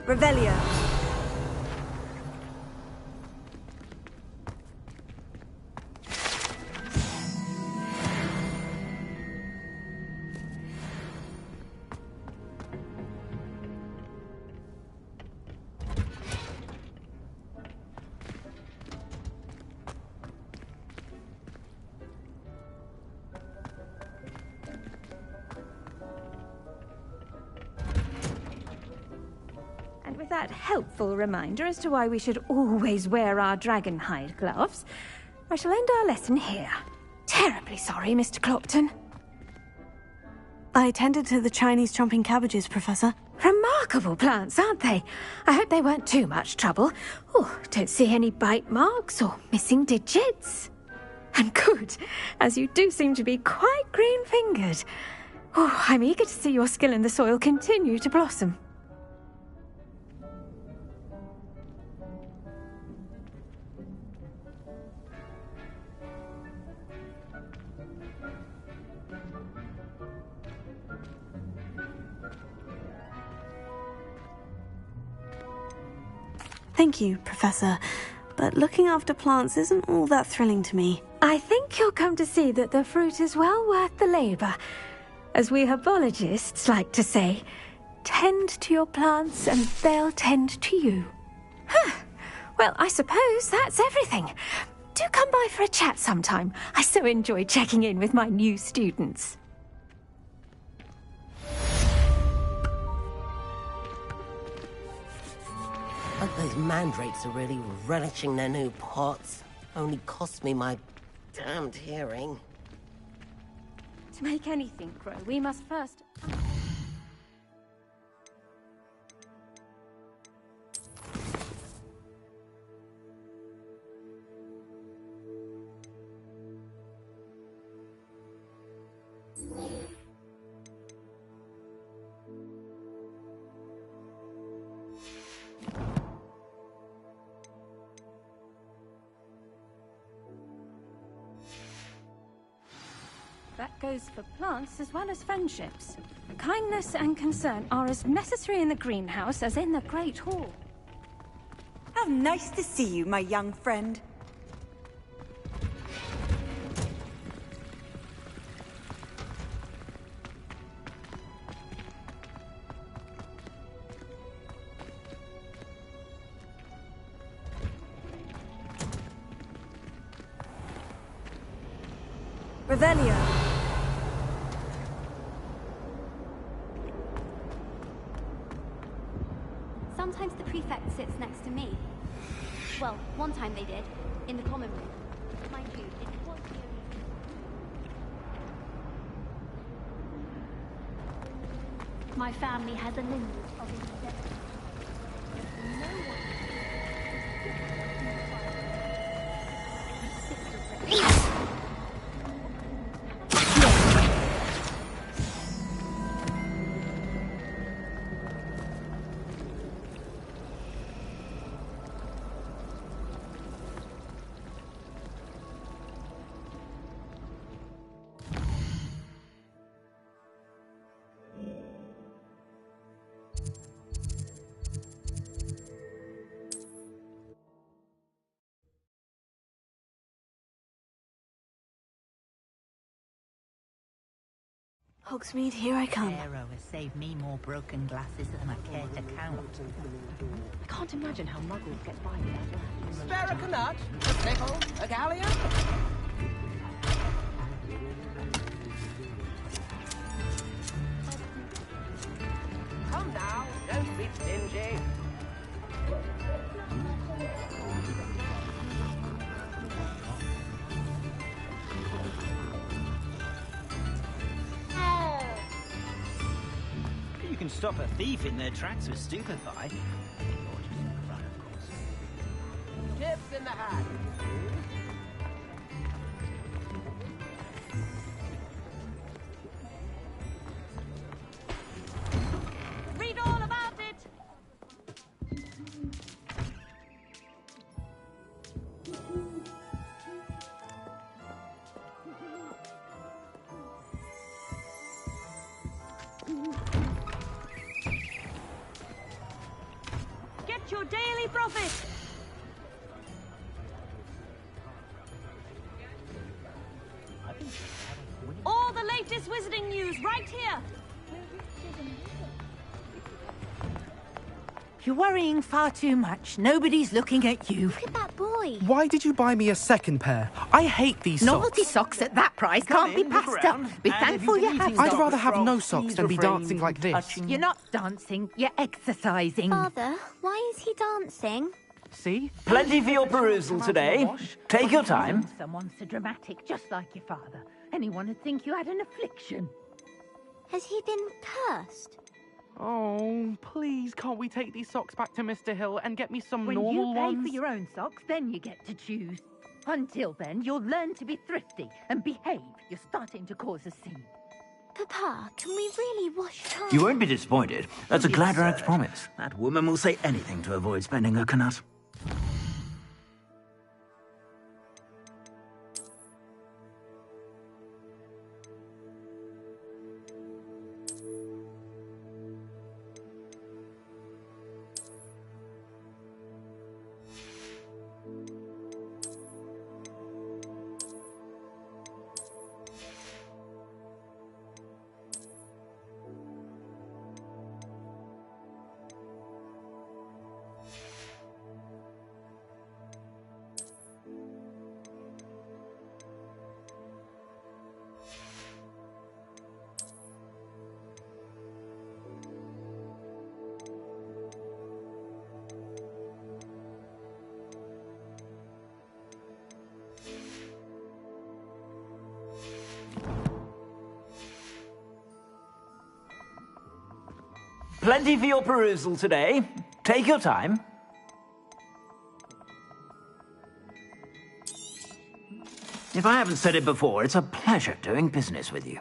Revelio. That helpful reminder as to why we should always wear our dragon hide gloves, I shall end our lesson here. Terribly sorry, Mr. Clopton. I attended to the Chinese chomping cabbages, Professor. Remarkable plants, aren't they? I hope they weren't too much trouble. Oh, don't see any bite marks or missing digits. And good, as you do seem to be quite green-fingered. Oh, I'm eager to see your skill in the soil continue to blossom. Thank you, Professor, but looking after plants isn't all that thrilling to me. I think you'll come to see that the fruit is well worth the labour. As we herbologists like to say, tend to your plants and they'll tend to you. Huh. Well, I suppose that's everything. Do come by for a chat sometime. I so enjoy checking in with my new students. Hope those mandrakes are really relishing their new pots. Only cost me my damned hearing. To make anything grow, we must first... That goes for plants as well as friendships. Kindness and concern are as necessary in the greenhouse as in the Great Hall. How nice to see you, my young friend. Revelio. Sometimes the prefect sits next to me. Well, one time they did, in the common room. Mind you, it was the only... My family has a lineage of infidelity. No one... Hogsmeade, here I come. Arrow has saved me more broken glasses than I care to count. I can't imagine how muggles get by without that. Spare a canut, a pickle, a galleon? Come now, don't be stingy. You can stop a thief in their tracks with stupefy. Or just run, of course. Tips in the hat. Read all about it! daily profit. All the latest wizarding news right here. You're worrying far too much. Nobody's looking at you. Look at that boy. Why did you buy me a second pair? I hate these Novelty socks. socks at that price can't be passed up. Be thankful you have I'd socks. rather have no socks than be dancing like this. You're not dancing, you're exercising. Father, why is he dancing? See? Plenty for your perusal today. Take your time. Someone so dramatic, just like your father. Anyone would think you had an affliction. Has he been cursed? Oh, please, can't we take these socks back to Mr. Hill and get me some When normal you pay ones? for your own socks, then you get to choose. Until then, you'll learn to be thrifty and behave. You're starting to cause a scene. Papa, can we really wash cars? You won't be disappointed. That's a Gladrag's promise. That woman will say anything to avoid spending her canut. Plenty for your perusal today. Take your time. If I haven't said it before, it's a pleasure doing business with you.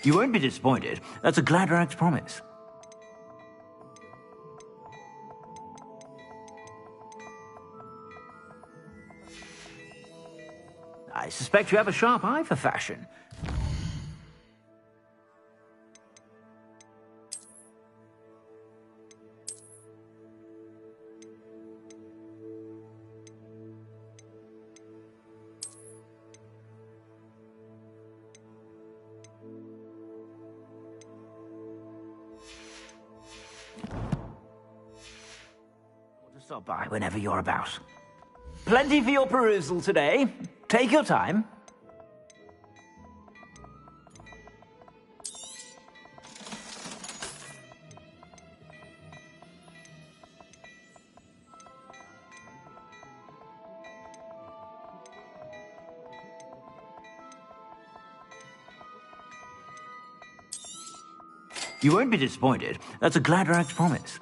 You won't be disappointed. That's a Gladrag's promise. I suspect you have a sharp eye for fashion. Stop by whenever you're about. Plenty for your perusal today. Take your time. You won't be disappointed. That's a Gladrag's promise.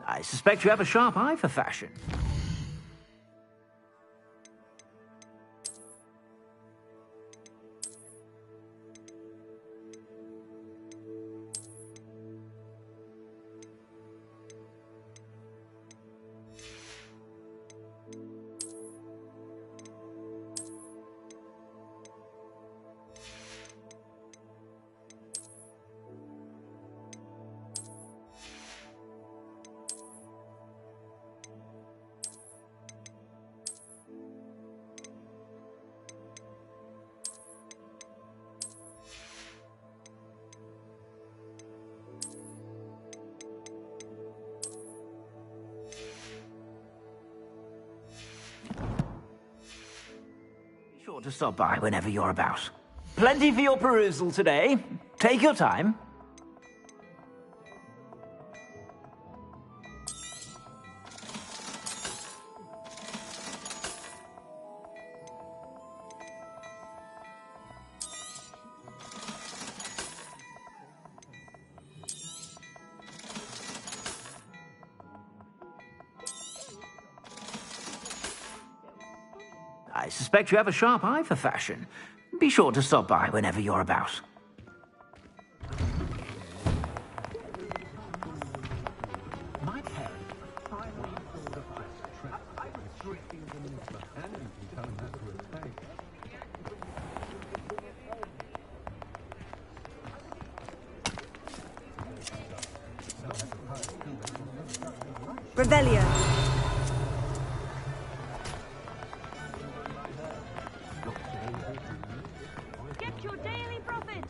I suspect you have a sharp eye for fashion. Be sure to stop by whenever you're about. Plenty for your perusal today. Take your time. I suspect you have a sharp eye for fashion. Be sure to stop by whenever you're about. My parents finally pulled a fast track. I was drifting beneath the hand you don't have to respect. Revelio. Get your daily profit!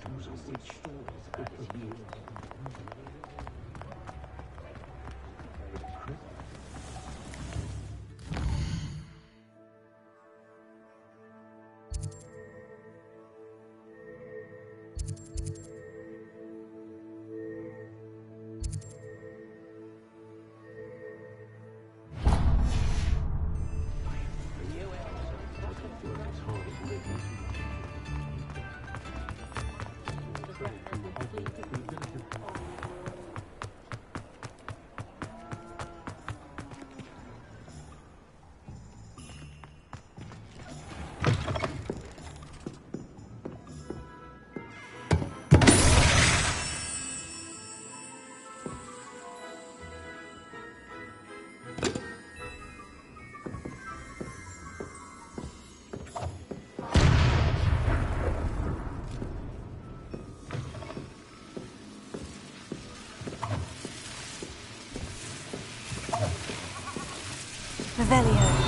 Revelio.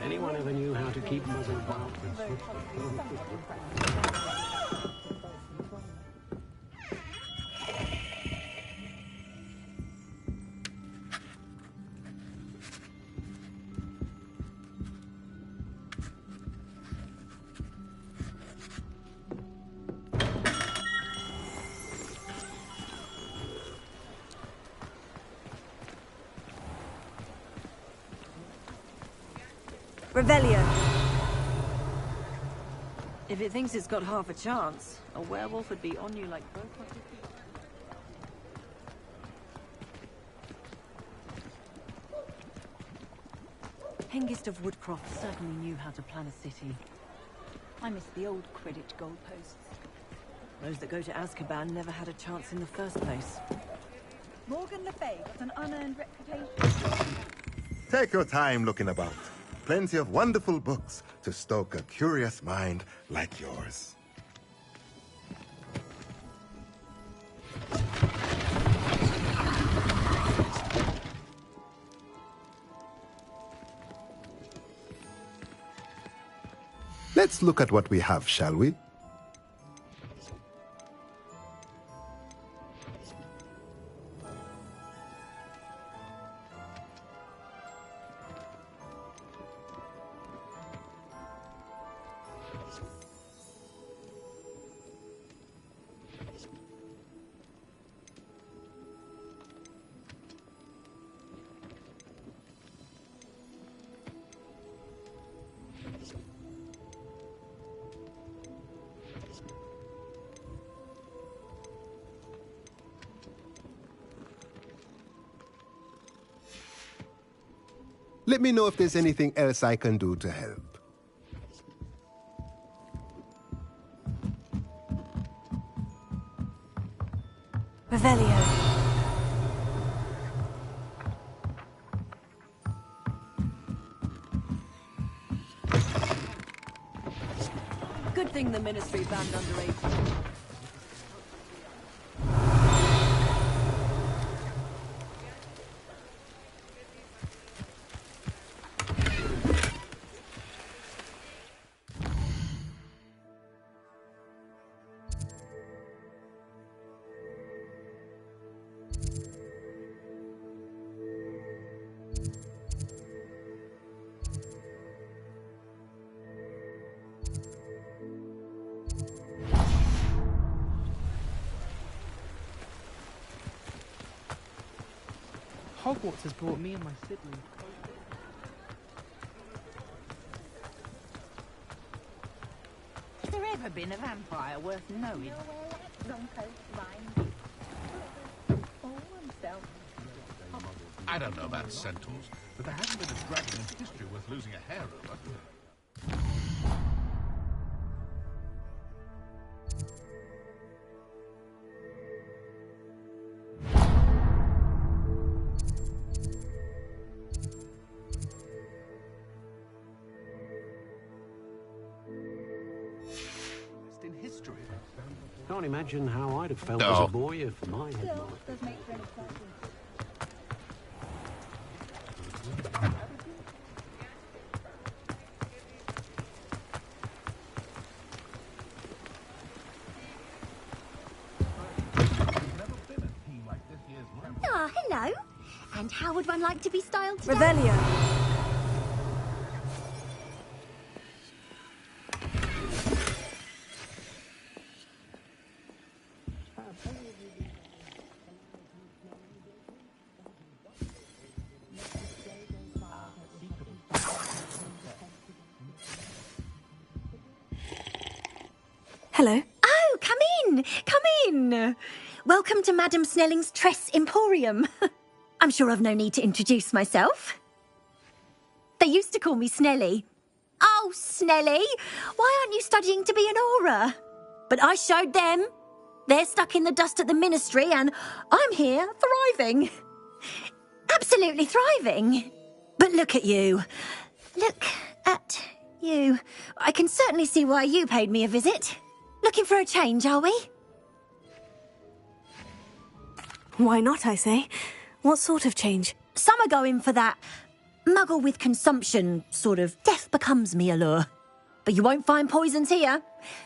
Anyone ever knew how to keep muzzled wild? Revelio. If it thinks it's got half a chance, a werewolf would be on you like both of your feet. Hengist of Woodcroft certainly knew how to plan a city. I miss the old Quidditch goalposts. Those that go to Azkaban never had a chance in the first place. Morgan Le Fay got an unearned reputation. Take your time looking about. Plenty of wonderful books to stoke a curious mind like yours. Let's look at what we have, shall we? Let me know if there's anything else I can do to help. Revelio. Good thing the Ministry banned underage. Hogwarts has brought me and my siblings Has there ever been a vampire worth knowing? I don't know about centaurs, but there hasn't been a dragon in history worth losing a hair over. In history. Can't imagine how I'd have felt as a boy if my head Ah, hello. And how would one like to be styled today? Revelio. Hello. Oh, come in. Come in. Welcome to Madame Snelling's Tress Emporium. I'm sure I've no need to introduce myself. They used to call me Snelly. Oh, Snelly, why aren't you studying to be an aura? But I showed them. They're stuck in the dust at the ministry and I'm here thriving. Absolutely thriving. But look at you. Look at you. I can certainly see why you paid me a visit. Looking for a change, are we? Why not, I say? What sort of change? Some are going for that muggle with consumption, sort of death becomes me allure. But you won't find poisons here.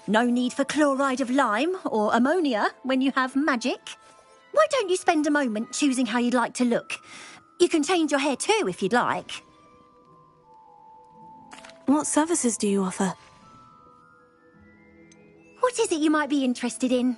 No need for chloride of lime or ammonia when you have magic. Why don't you spend a moment choosing how you'd like to look? You can change your hair too if you'd like. What services do you offer? What is it you might be interested in?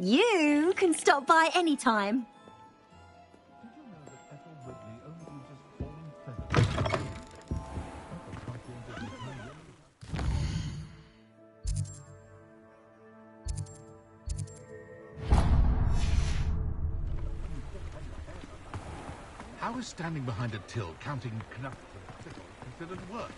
You can stop by any time. How is standing behind a till counting knuckles and fiddle considered work?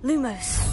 Lumos.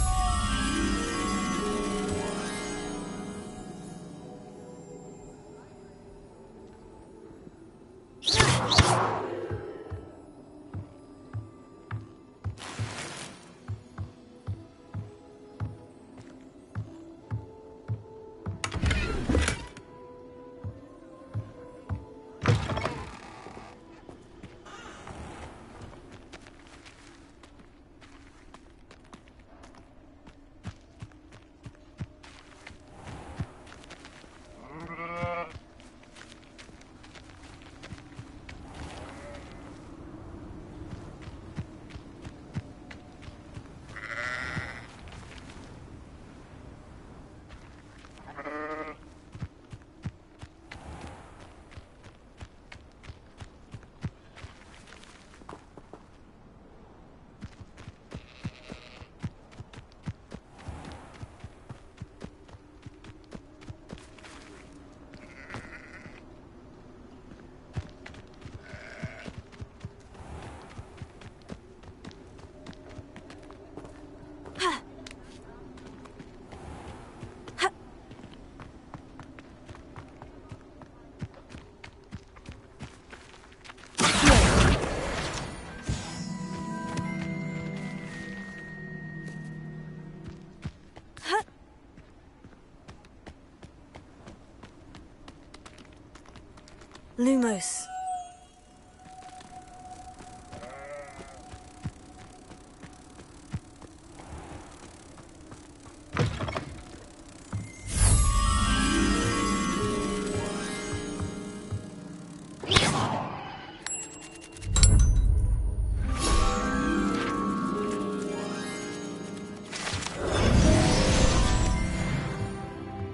Lumos.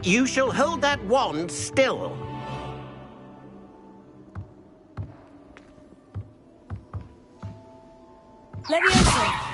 You shall hold that wand still. Leviosa!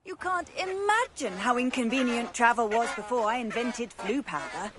You can't imagine how inconvenient travel was before I invented flu powder.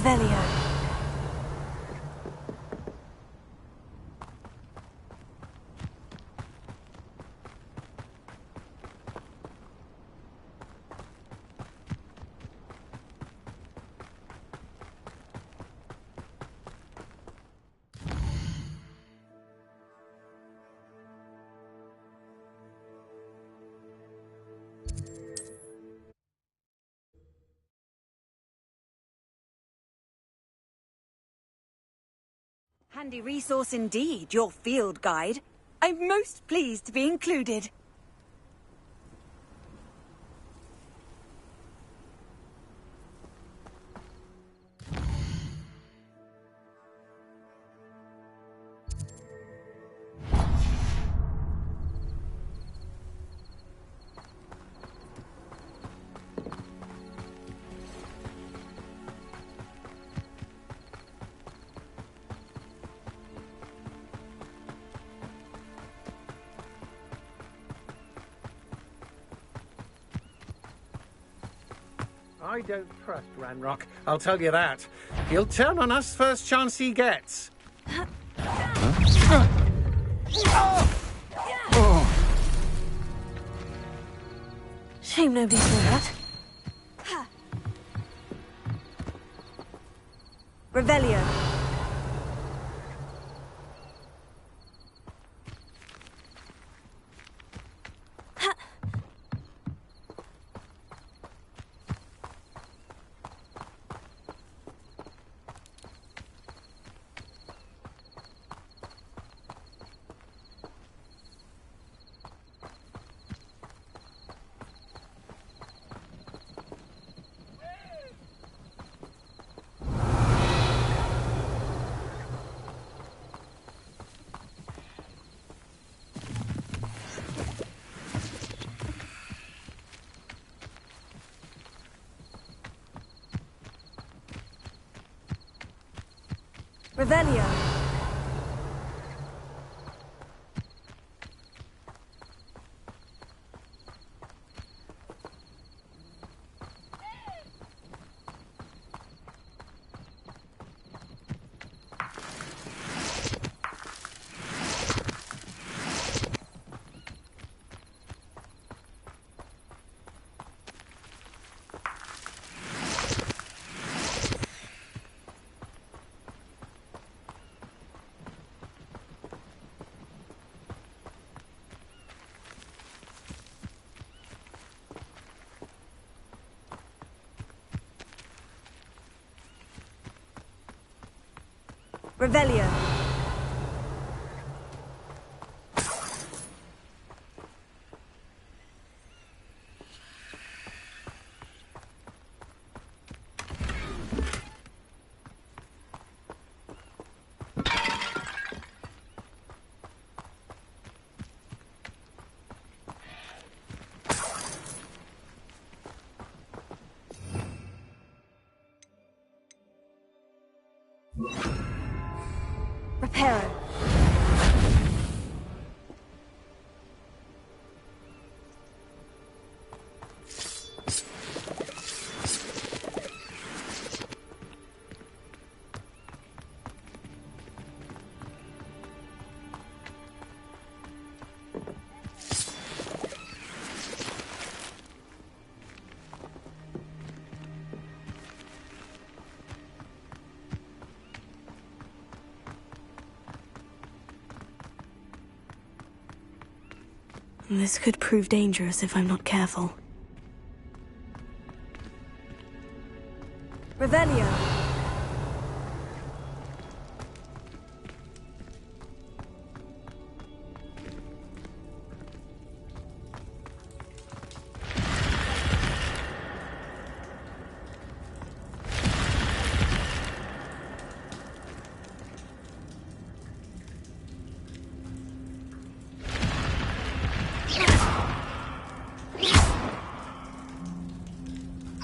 Revelio. Handy resource indeed, your field guide. I'm most pleased to be included. I don't trust Ranrock, I'll tell you that. He'll turn on us first chance he gets. Shame nobody saw that. Revelio. Revelio. Revelio. Reparo. This could prove dangerous if I'm not careful. Revelio.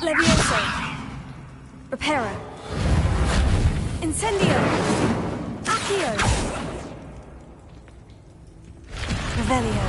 Levioso. Reparo. Incendio. Accio. Revelio.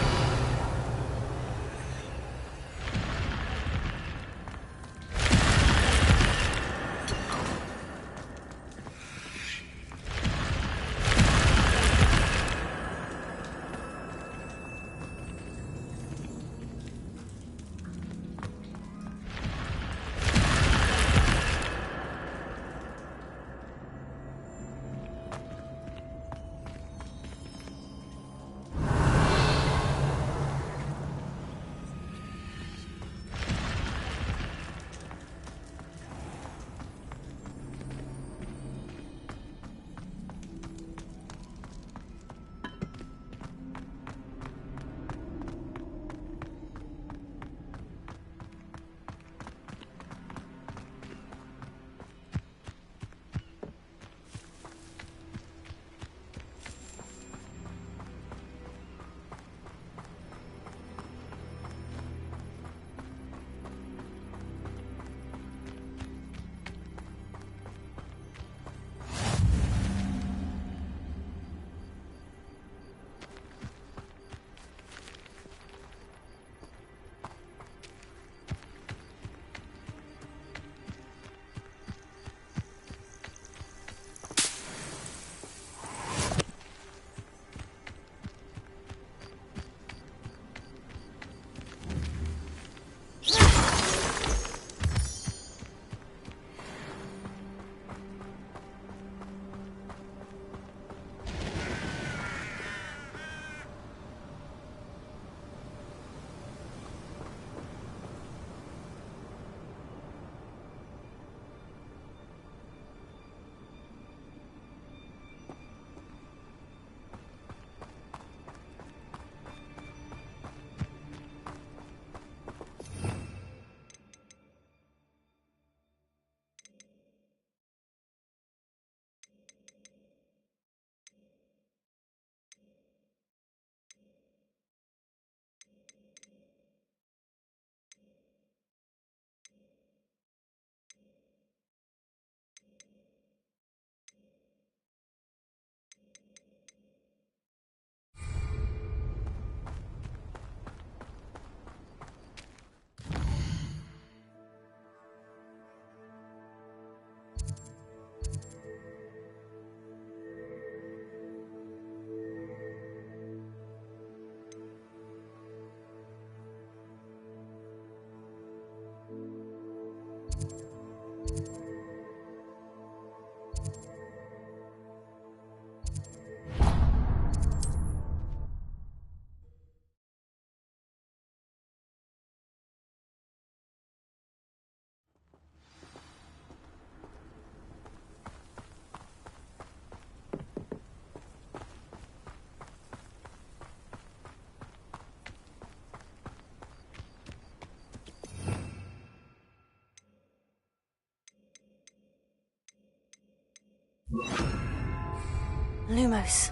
Lumos.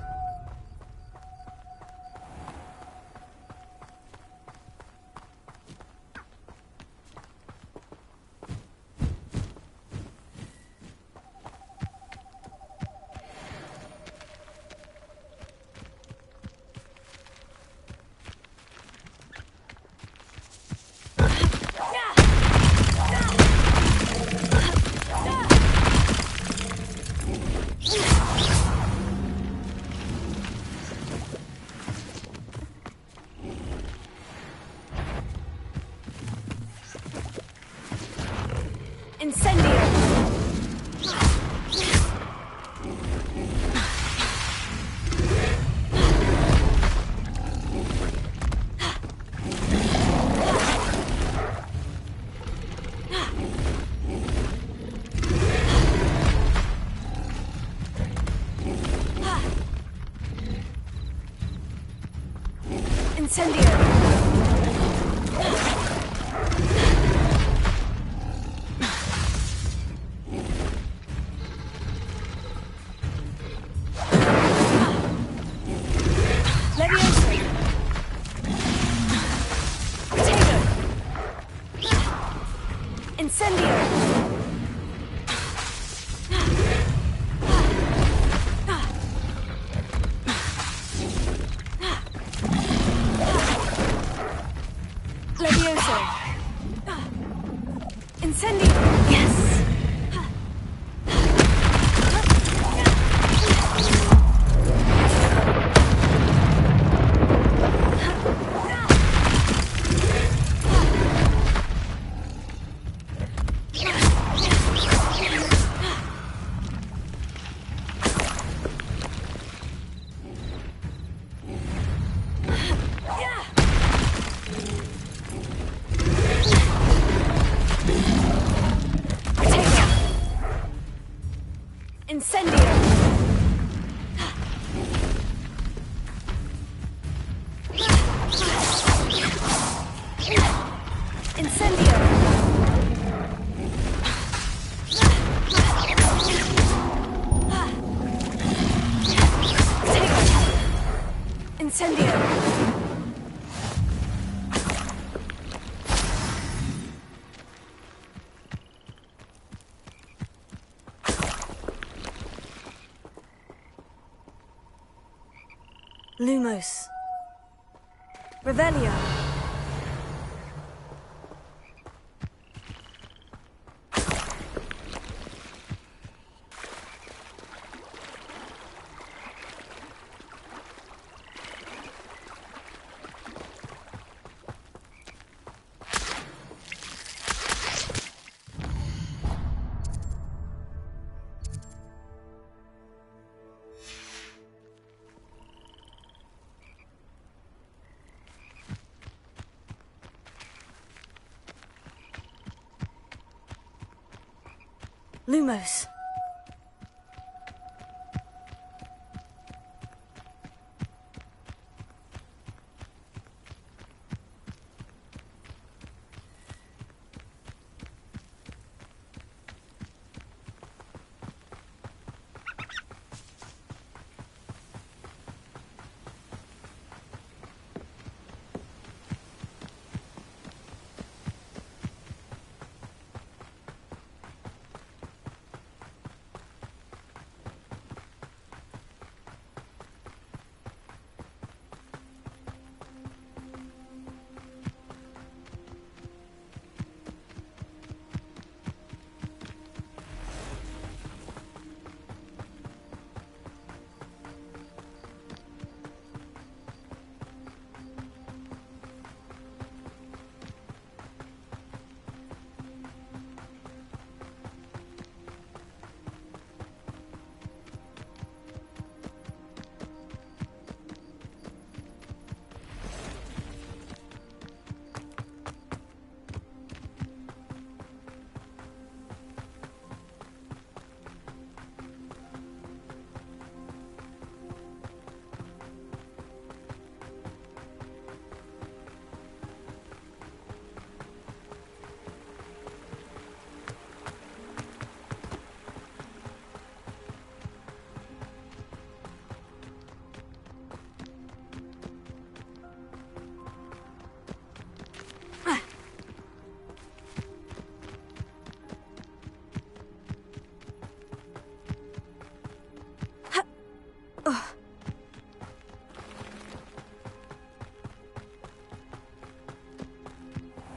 Lumos. Revelio. Lumos.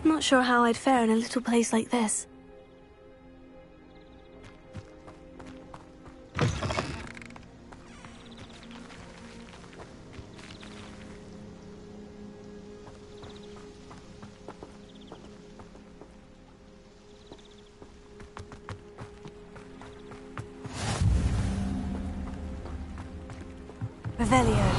Not sure how I'd fare in a little place like this. Revelio.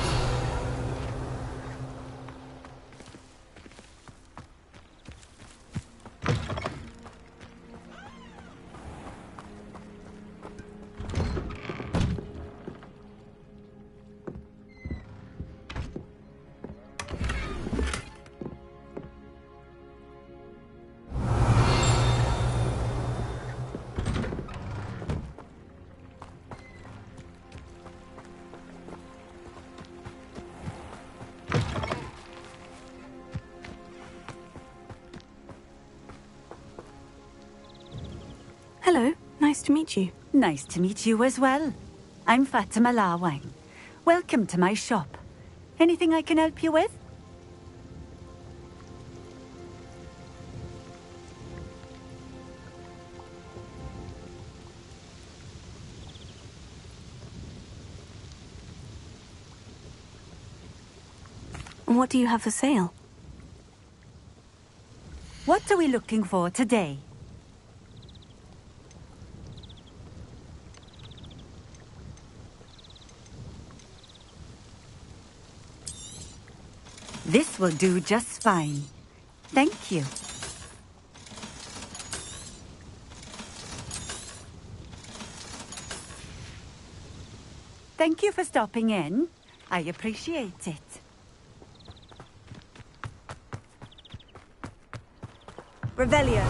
Hello, nice to meet you. Nice to meet you as well. I'm Fatima Lawang. Welcome to my shop. Anything I can help you with? And what do you have for sale? What are we looking for today? This will do just fine. Thank you. Thank you for stopping in. I appreciate it. Revelio.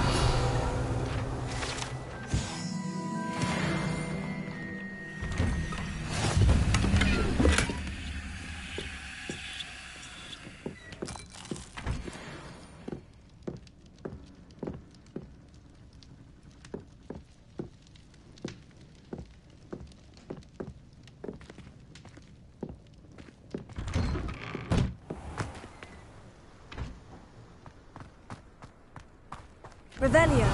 Revelio.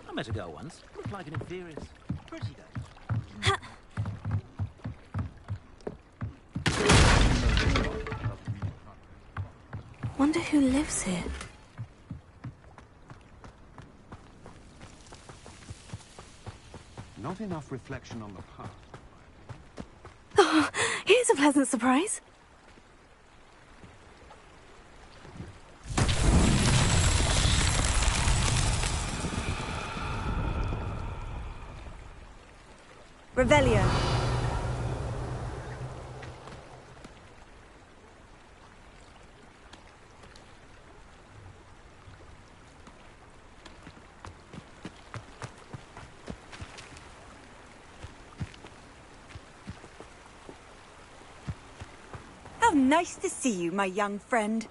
I met a girl once. Looked like an inferior. Pretty though. Wonder who lives here. Not enough reflection on the past. Oh, here's a pleasant surprise. Revelio. How nice to see you, my young friend.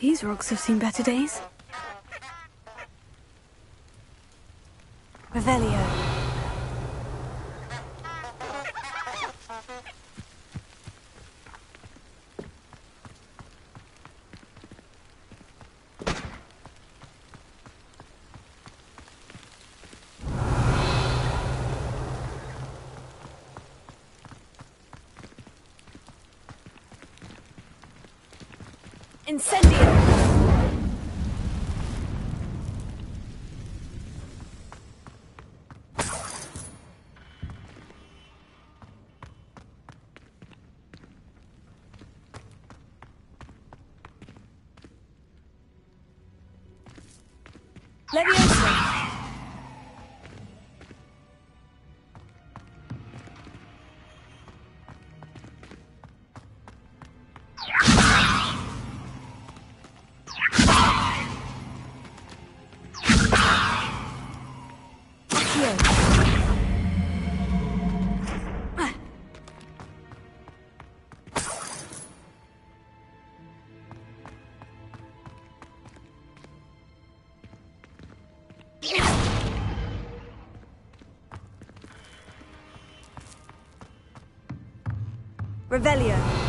These rocks have seen better days. Revelio. Incendio! Leviosa! Revelio.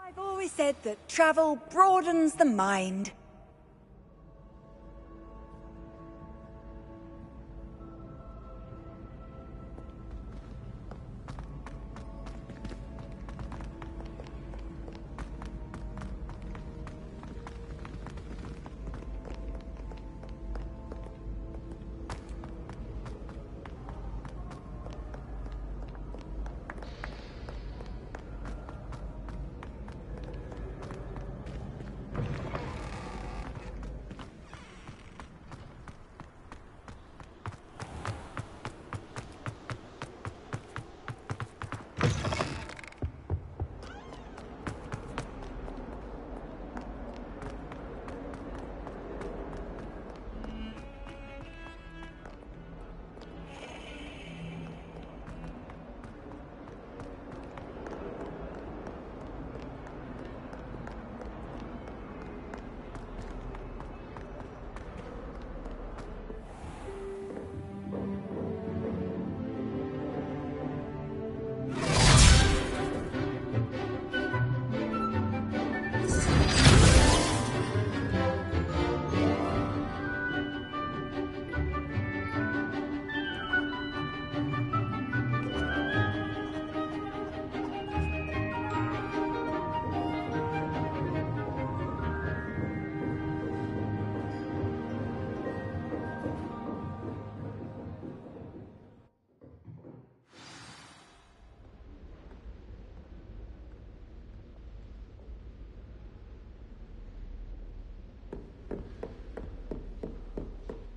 I've always said that travel broadens the mind.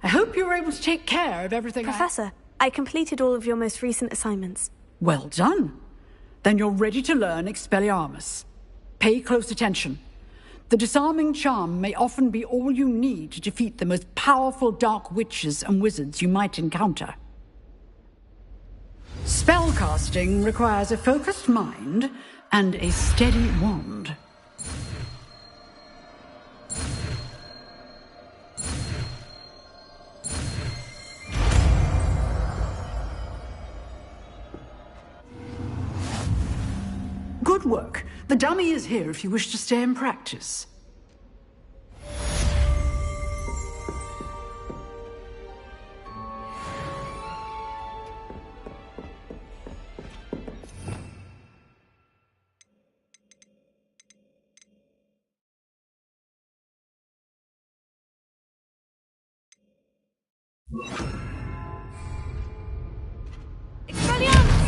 I hope you were able to take care of everything. Professor, I completed all of your most recent assignments. Well done. Then you're ready to learn Expelliarmus. Pay close attention. The disarming charm may often be all you need to defeat the most powerful dark witches and wizards you might encounter. Spellcasting requires a focused mind and a steady wand. Good work. The dummy is here if you wish to stay and practice.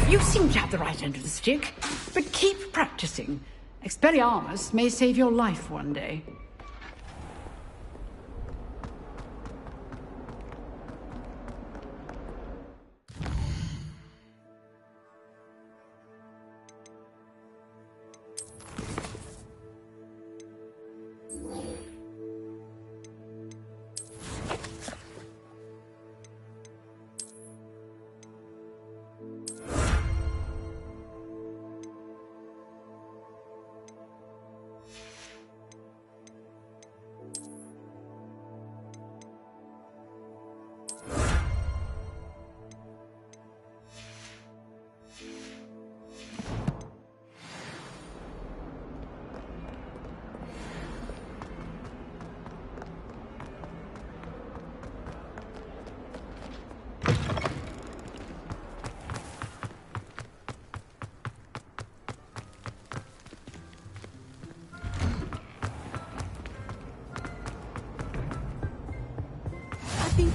You seem to have the right end of the stick, but keep practicing. Expelliarmus may save your life one day.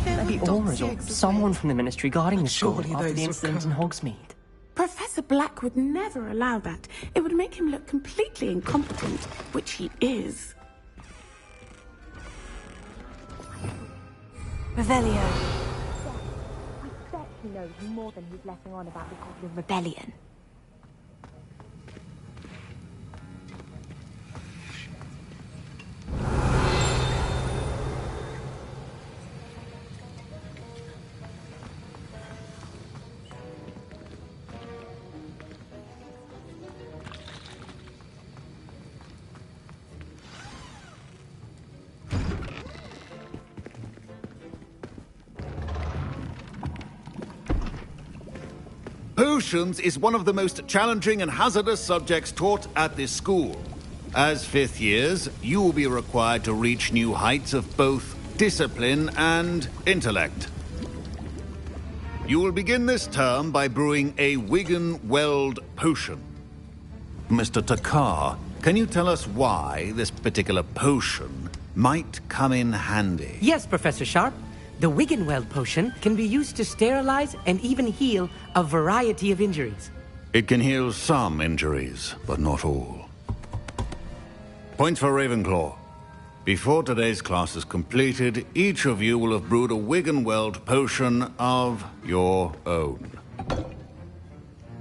Maybe Aura's or someone from the Ministry guarding the school after the incident in Hogsmeade. Professor Black would never allow that. It would make him look completely incompetent, which he is. Revelio. I bet he knows more than he's letting on about the Goblin Rebellion. Potions is one of the most challenging and hazardous subjects taught at this school. As fifth years, you will be required to reach new heights of both discipline and intellect. You will begin this term by brewing a Wigan-Weld potion. Mr. Takar, can you tell us why this particular potion might come in handy? Yes, Professor Sharp. The Wigan-Weld potion can be used to sterilize and even heal a variety of injuries. It can heal some injuries, but not all. Points for Ravenclaw. Before today's class is completed, each of you will have brewed a Wigan-Weld potion of your own.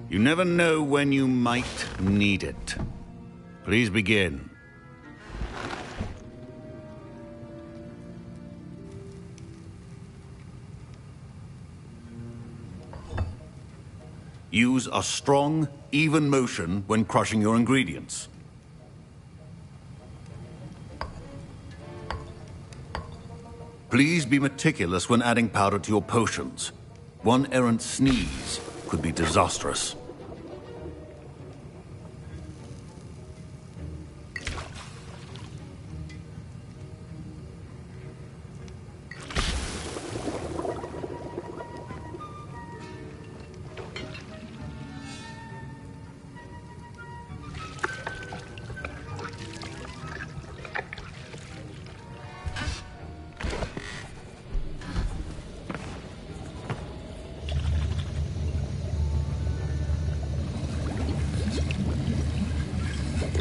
You never know when you might need it. Please begin. Use a strong, even motion when crushing your ingredients. Please be meticulous when adding powder to your potions. One errant sneeze could be disastrous.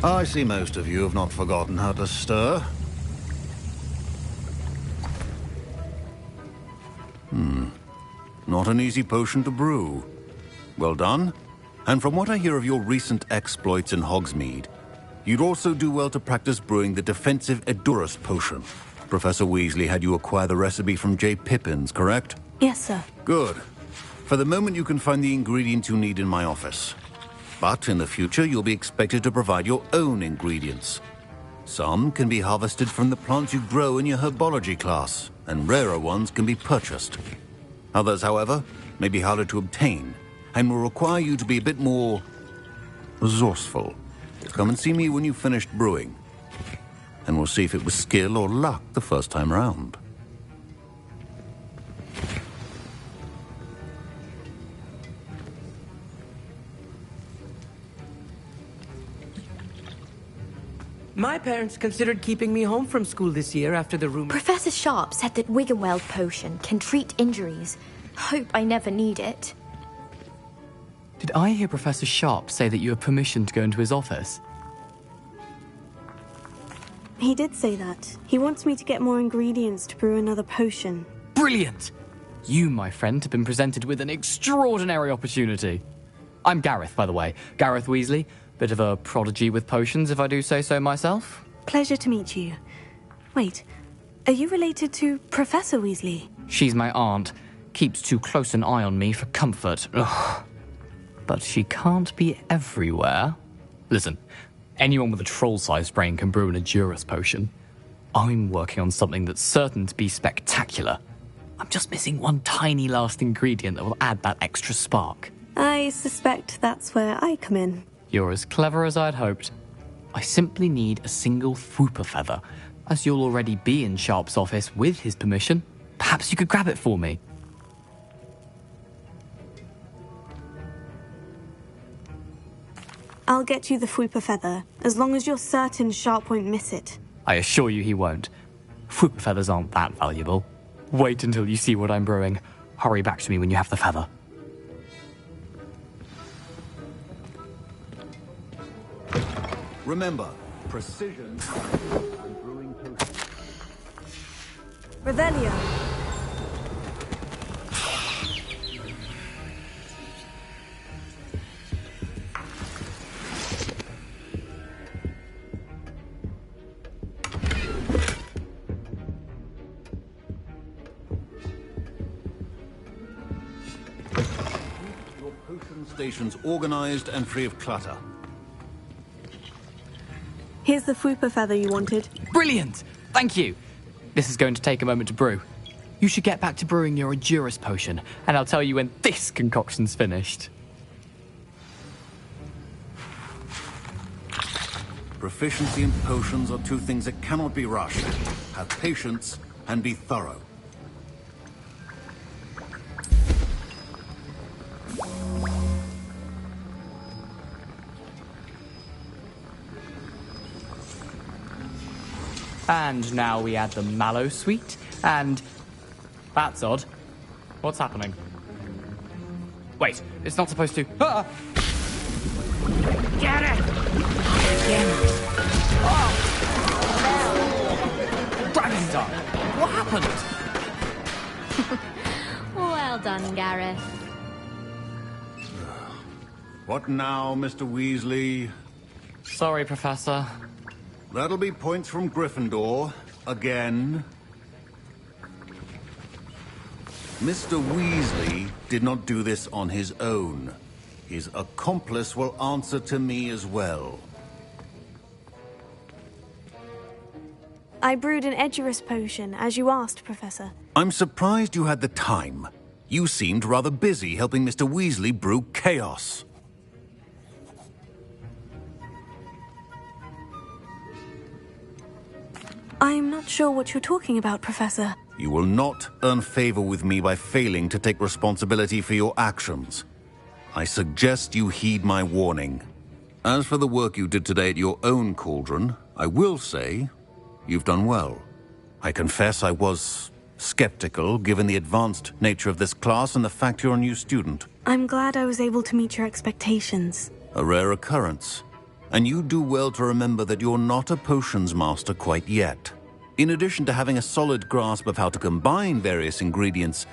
I see most of you have not forgotten how to stir. Not an easy potion to brew. Well done. And from what I hear of your recent exploits in Hogsmeade, you'd also do well to practice brewing the defensive Edurus potion. Professor Weasley had you acquire the recipe from J. Pippins, correct? Yes, sir. Good. For the moment, you can find the ingredients you need in my office. But in the future, you'll be expected to provide your own ingredients. Some can be harvested from the plants you grow in your herbology class, and rarer ones can be purchased. Others, however, may be harder to obtain, and will require you to be a bit more resourceful. Come and see me when you've finished brewing, and we'll see if it was skill or luck the first time round. My parents considered keeping me home from school this year after the rumor. Professor Sharp said that Wigan-Weld potion can treat injuries. Hope I never need it. Did I hear Professor Sharp say that you have permission to go into his office? He did say that. He wants me to get more ingredients to brew another potion. Brilliant! You, my friend, have been presented with an extraordinary opportunity. I'm Gareth, by the way. Gareth Weasley. Bit of a prodigy with potions, if I do say so myself. Pleasure to meet you. Wait, are you related to Professor Weasley? She's my aunt. Keeps too close an eye on me for comfort. Ugh. But she can't be everywhere. Listen, anyone with a troll-sized brain can brew an Edurus potion. I'm working on something that's certain to be spectacular. I'm just missing one tiny last ingredient that will add that extra spark. I suspect that's where I come in. You're as clever as I'd hoped. I simply need a single Fwooper feather. As you'll already be in Sharp's office with his permission, perhaps you could grab it for me. I'll get you the Fwooper feather, as long as you're certain Sharp won't miss it. I assure you he won't. Fwooper feathers aren't that valuable. Wait until you see what I'm brewing. Hurry back to me when you have the feather. Remember, precision and brewing potions. Revelio. Your potion stations organized and free of clutter. Here's the Fwooper feather you wanted. Brilliant! Thank you! This is going to take a moment to brew. You should get back to brewing your Edurus potion, and I'll tell you when this concoction's finished. Proficiency in potions are two things that cannot be rushed. Have patience and be thorough. And now we add the mallow sweet, and... That's odd. What's happening? Wait, it's not supposed to... Ah! Get it! Dragon Star! What happened? Well done, Gareth. What now, Mr. Weasley? Sorry, Professor. That'll be points from Gryffindor. Again. Mr. Weasley did not do this on his own. His accomplice will answer to me as well. I brewed an Edurus potion, as you asked, Professor. I'm surprised you had the time. You seemed rather busy helping Mr. Weasley brew chaos. I'm not sure what you're talking about, Professor. You will not earn favor with me by failing to take responsibility for your actions. I suggest you heed my warning. As for the work you did today at your own cauldron, I will say you've done well. I confess I was skeptical, given the advanced nature of this class and the fact you're a new student. I'm glad I was able to meet your expectations. A rare occurrence. And you do well to remember that you're not a potions master quite yet. In addition to having a solid grasp of how to combine various ingredients,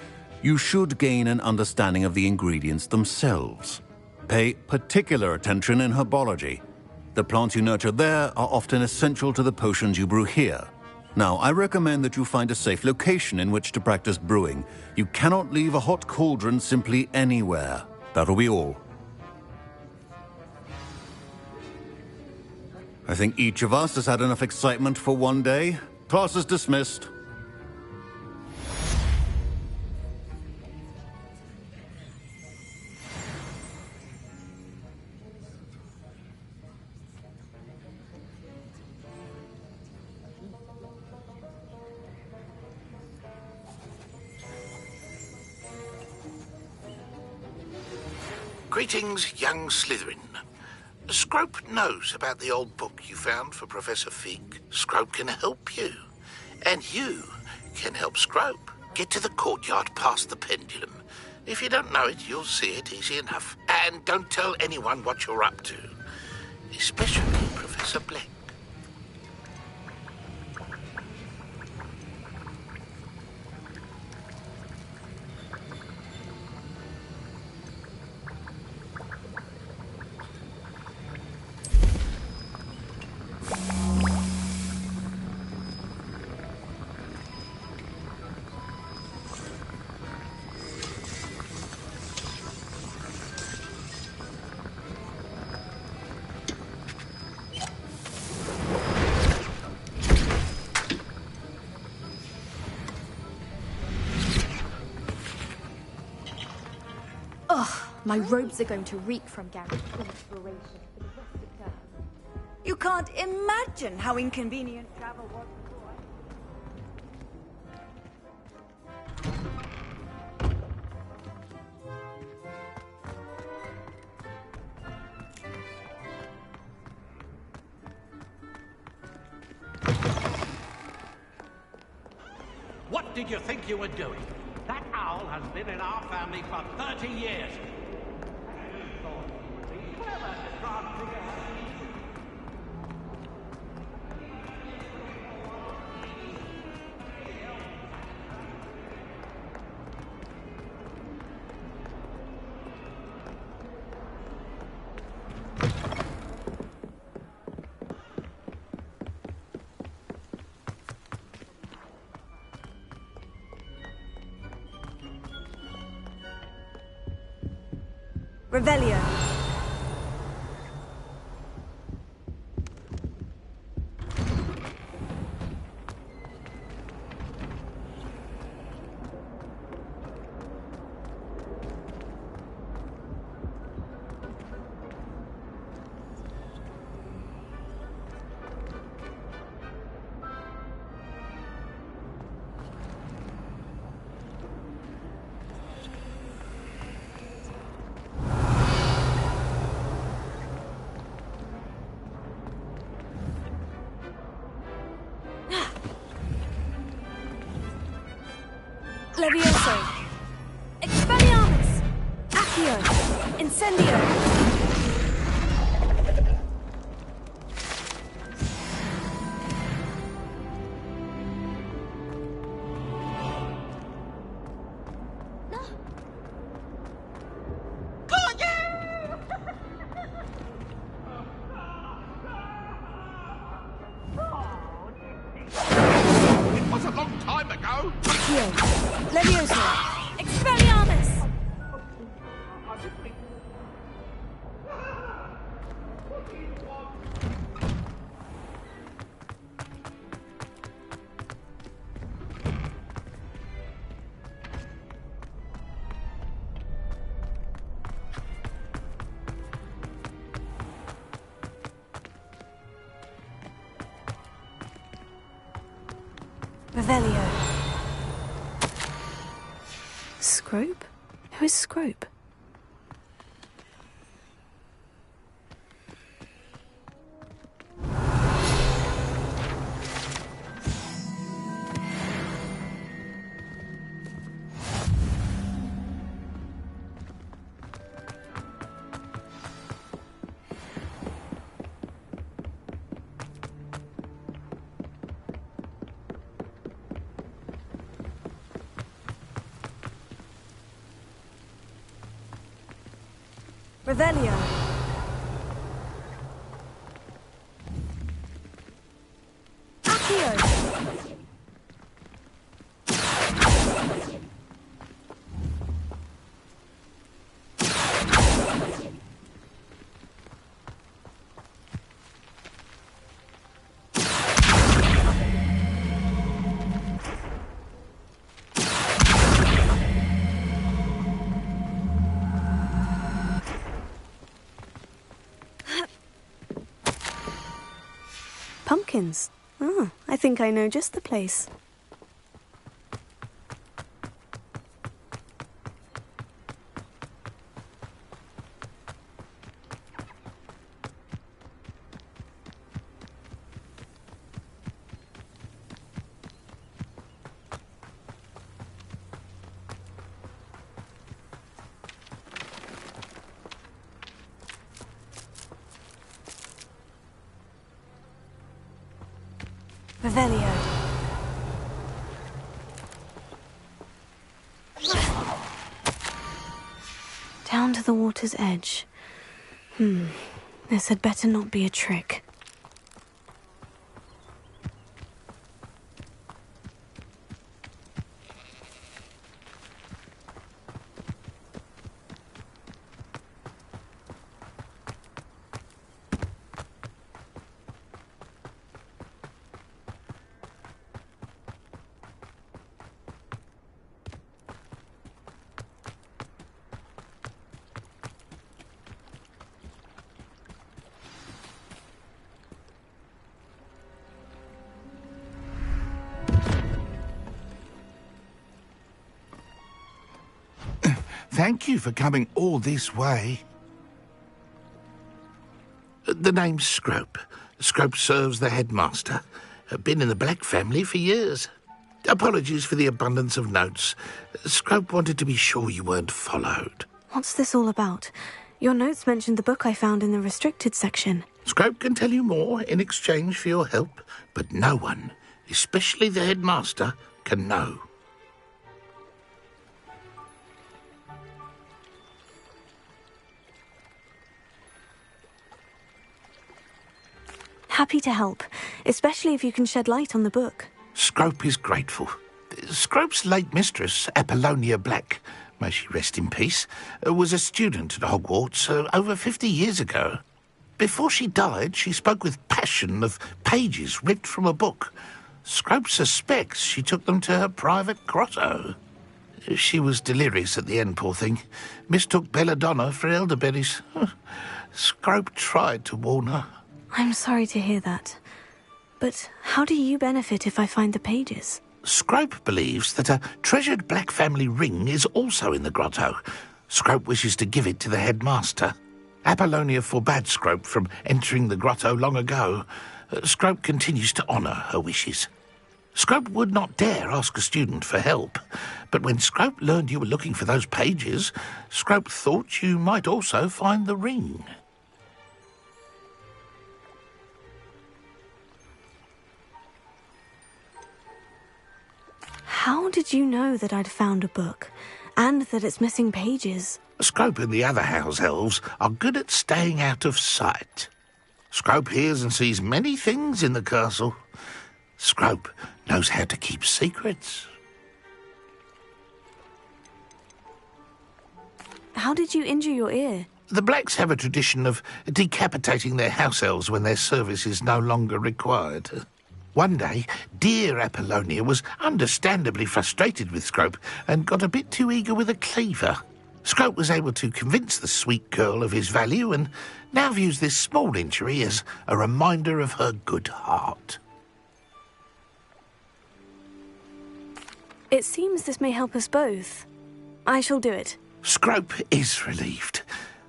you should gain an understanding of the ingredients themselves. Pay particular attention in herbology. The plants you nurture there are often essential to the potions you brew here. Now, I recommend that you find a safe location in which to practice brewing. You cannot leave a hot cauldron simply anywhere. That'll be all. I think each of us has had enough excitement for one day. Class is dismissed. Greetings, young Slytherin. Scrope knows about the old book you found for Professor Fig. Scrope can help you. And you can help Scrope. Get to the courtyard past the pendulum. If you don't know it, you'll see it easy enough. And don't tell anyone what you're up to. Especially Professor Blake. My robes are going to reek from Gary's inspiration for the rustic term. You can't imagine how inconvenient travel was before What did you think you were doing? That owl has been in our family for 30 years. Revelio. Levioso. Expelliarmus. Accio. Incendio. It was a long time ago. Accio. Levioso. Expelliarmus. Revelio. Scrope? Who is Scrope? Revelio. Accio. Pumpkins. Ah, I think I know just the place. Revelio. Down to the water's edge. This had better not be a trick. Thank you for coming all this way. The name's Scrope. Scrope serves the headmaster. Been in the Black family for years. Apologies for the abundance of notes. Scrope wanted to be sure you weren't followed. What's this all about? Your notes mentioned the book I found in the restricted section. Scrope can tell you more in exchange for your help, but no one, especially the headmaster, can know. Happy to help, especially if you can shed light on the book. Scrope is grateful. Scrope's late mistress, Apollonia Black, may she rest in peace, was a student at Hogwarts over 50 years ago. Before she died, she spoke with passion of pages ripped from a book. Scrope suspects she took them to her private grotto. She was delirious at the end, poor thing. Mistook belladonna for elderberries. Scrope tried to warn her. I'm sorry to hear that. But how do you benefit if I find the pages? Scrope believes that a treasured Black family ring is also in the grotto. Scrope wishes to give it to the headmaster. Apollonia forbade Scrope from entering the grotto long ago. Scrope continues to honour her wishes. Scrope would not dare ask a student for help, but when Scrope learned you were looking for those pages, Scrope thought you might also find the ring. How did you know that I'd found a book, and that it's missing pages? Scrope and the other house elves are good at staying out of sight. Scrope hears and sees many things in the castle. Scrope knows how to keep secrets. How did you injure your ear? The Blacks have a tradition of decapitating their house elves when their service is no longer required. One day, dear Apollonia was understandably frustrated with Scrope and got a bit too eager with a cleaver. Scrope was able to convince the sweet girl of his value and now views this small injury as a reminder of her good heart. It seems this may help us both. I shall do it. Scrope is relieved.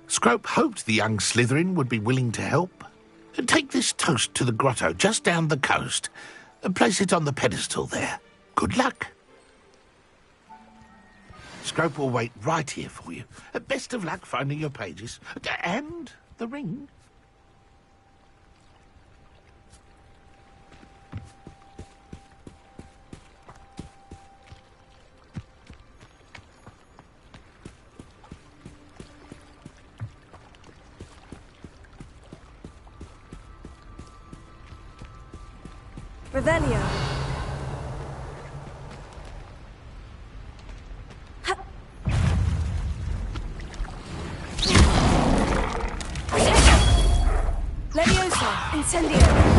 Scrope hoped the young Slytherin would be willing to help. Take this toast to the grotto just down the coast and place it on the pedestal there. Good luck. Scrope will wait right here for you. Best of luck finding your pages. And the ring. Revelio. Leviosa, incendio.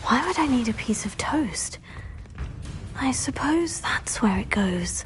Why would I need a piece of toast? I suppose that's where it goes.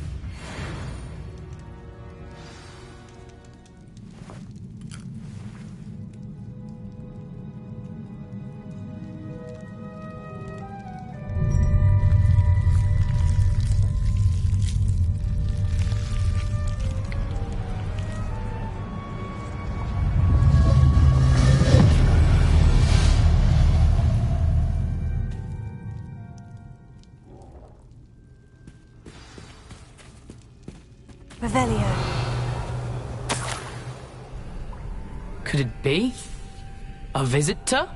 Revelio. Could it be? A visitor?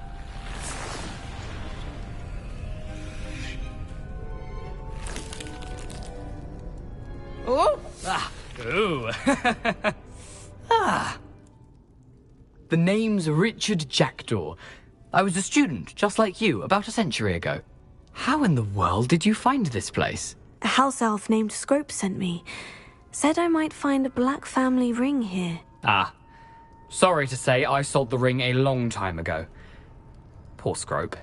Oh! Ah! Ooh! Ah! The name's Richard Jackdaw. I was a student, just like you, about a century ago. How in the world did you find this place? A house elf named Scrope sent me. Said I might find a black family ring here. Ah. Sorry to say, I sold the ring a long time ago. Poor Scrope.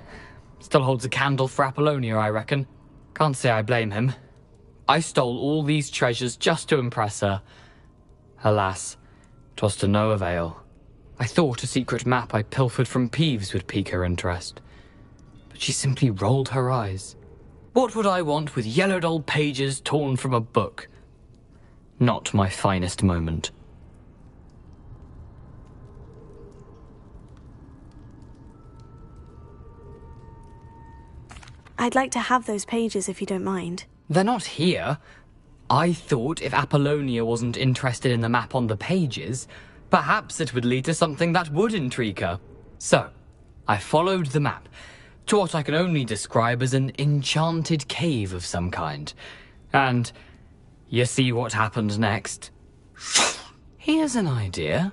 Still holds a candle for Apollonia, I reckon. Can't say I blame him. I stole all these treasures just to impress her. Alas, 'twas to no avail. I thought a secret map I pilfered from Peeves would pique her interest. But she simply rolled her eyes. What would I want with yellowed old pages torn from a book? Not my finest moment. I'd like to have those pages if you don't mind. They're not here. I thought if Apollonia wasn't interested in the map on the pages, perhaps it would lead to something that would intrigue her. So, I followed the map to what I can only describe as an enchanted cave of some kind. And you see what happened next? Here's an idea.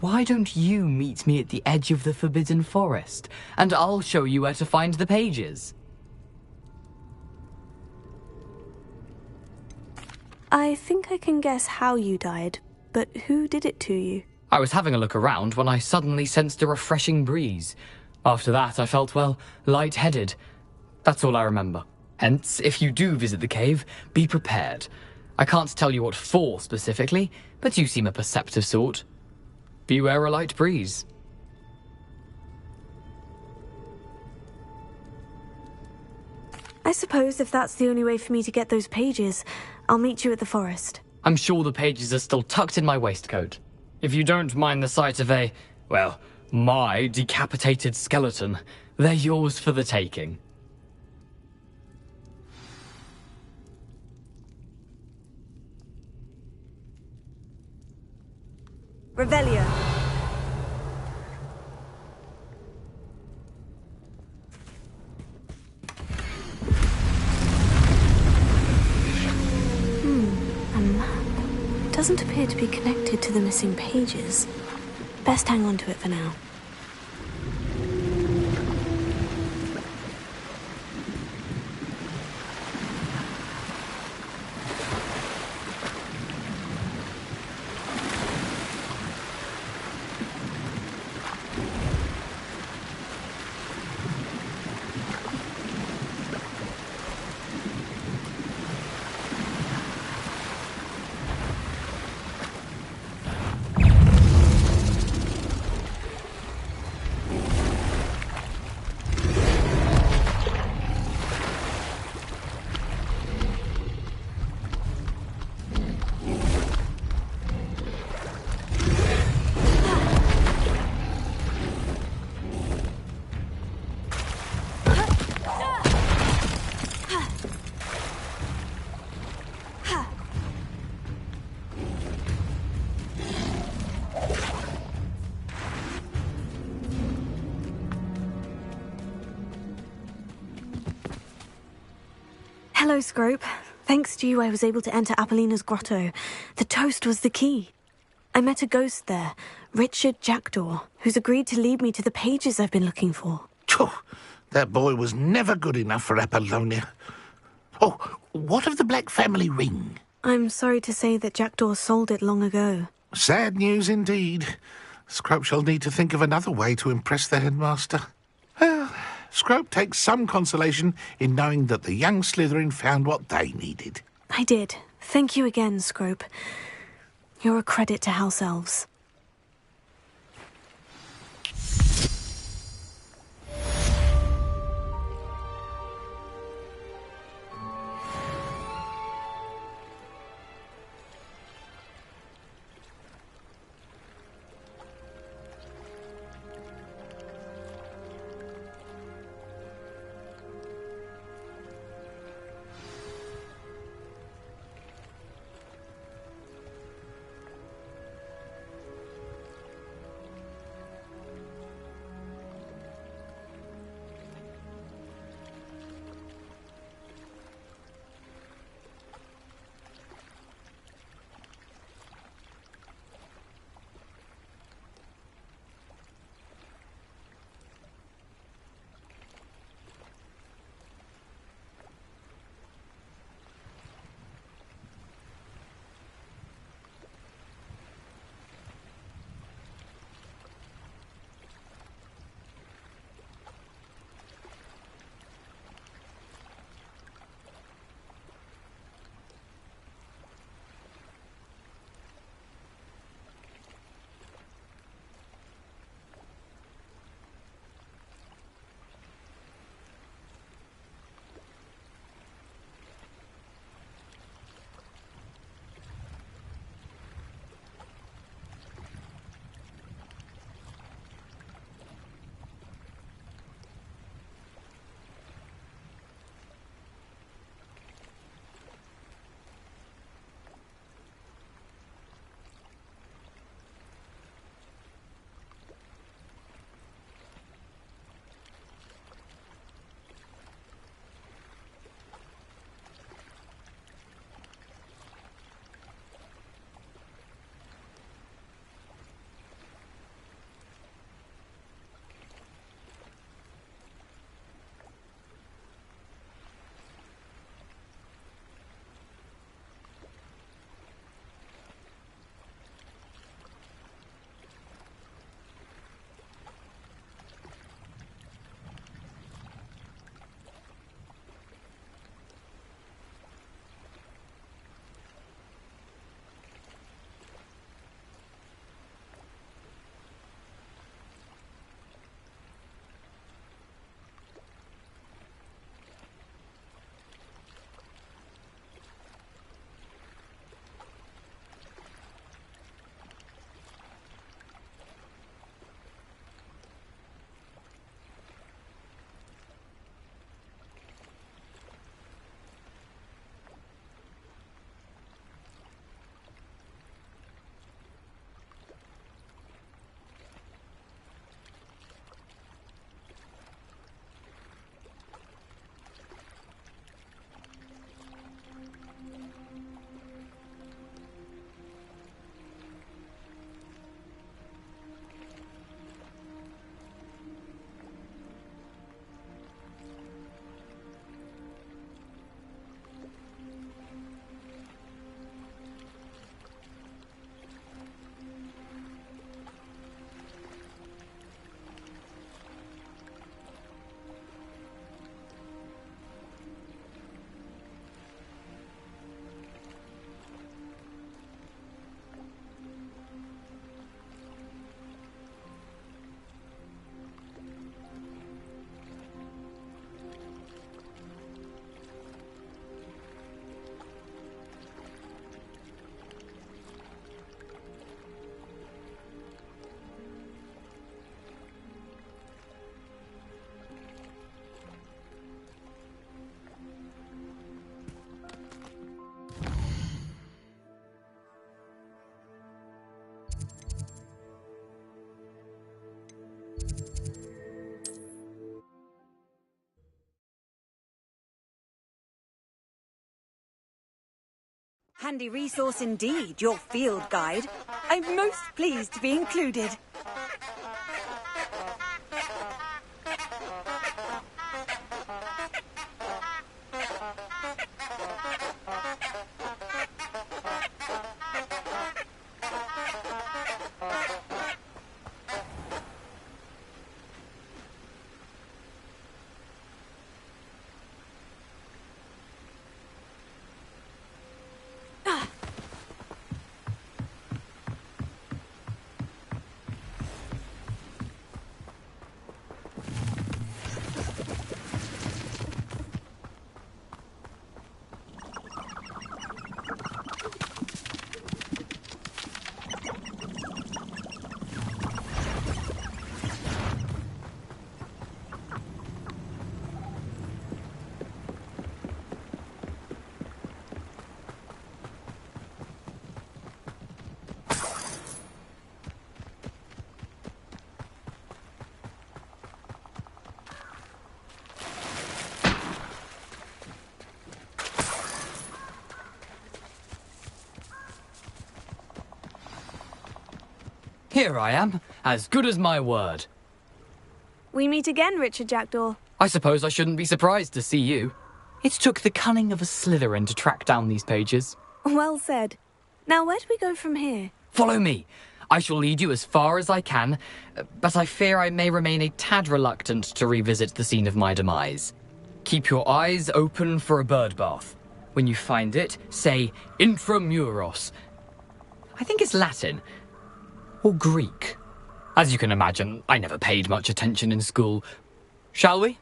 Why don't you meet me at the edge of the Forbidden Forest, and I'll show you where to find the pages? I think I can guess how you died, but who did it to you? I was having a look around when I suddenly sensed a refreshing breeze. After that, I felt, well, lightheaded. That's all I remember. Hence, if you do visit the cave, be prepared. I can't tell you what for specifically, but you seem a perceptive sort. Beware a light breeze. I suppose if that's the only way for me to get those pages, I'll meet you at the forest. I'm sure the pages are still tucked in my waistcoat. If you don't mind the sight of my decapitated skeleton, they're yours for the taking. Revelio. A map. It doesn't appear to be connected to the missing pages. Best hang on to it for now. Hello, Scrope. Thanks to you, I was able to enter Apollina's grotto. The toast was the key. I met a ghost there, Richard Jackdaw, who's agreed to lead me to the pages I've been looking for. That boy was never good enough for Apollonia. Oh, what of the Black family ring? I'm sorry to say that Jackdaw sold it long ago. Sad news indeed. Scrope shall need to think of another way to impress the headmaster. Well, Scrope takes some consolation in knowing that the young Slytherin found what they needed. I did. Thank you again, Scrope. You're a credit to House Elves. Handy resource indeed, your field guide. I'm most pleased to be included. Here I am, as good as my word. We meet again, Richard Jackdaw. I suppose I shouldn't be surprised to see you. It took the cunning of a Slytherin to track down these pages. Well said. Now, where do we go from here? Follow me. I shall lead you as far as I can, but I fear I may remain a tad reluctant to revisit the scene of my demise. Keep your eyes open for a bird bath. When you find it, say intramuros. I think it's Latin. Or Greek. As you can imagine, I never paid much attention in school. Shall we?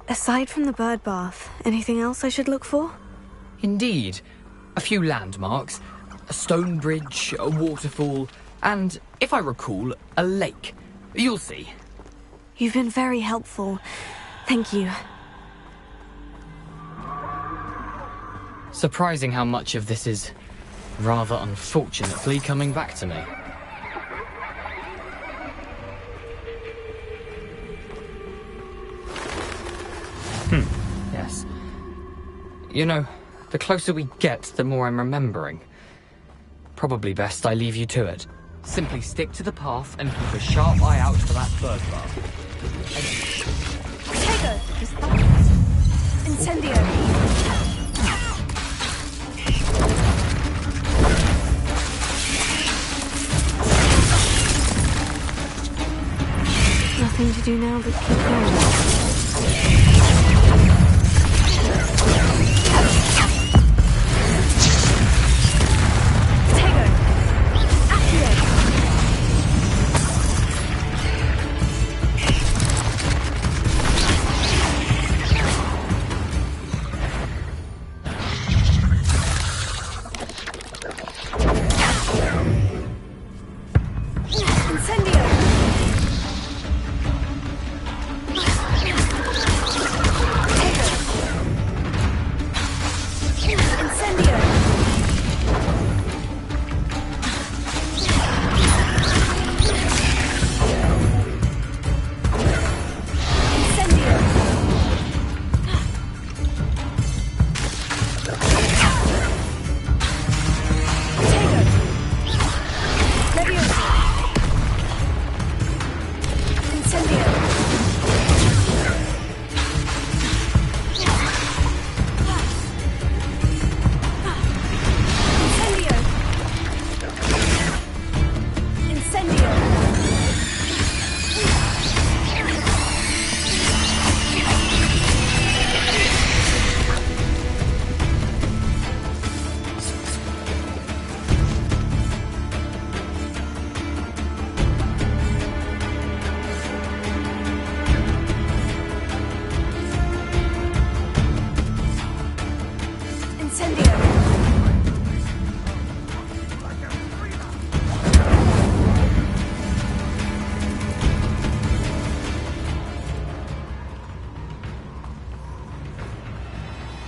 Aside from the bird bath, anything else I should look for? Indeed. A few landmarks, a stone bridge, a waterfall, and, if I recall, a lake. You'll see. You've been very helpful. Thank you. Surprising how much of this is, rather unfortunately, coming back to me. Yes. You know, the closer we get, the more I'm remembering. Probably best I leave you to it. Simply stick to the path and keep a sharp eye out for that bird bath. Tego! Incendio! Nothing to do now but keep going.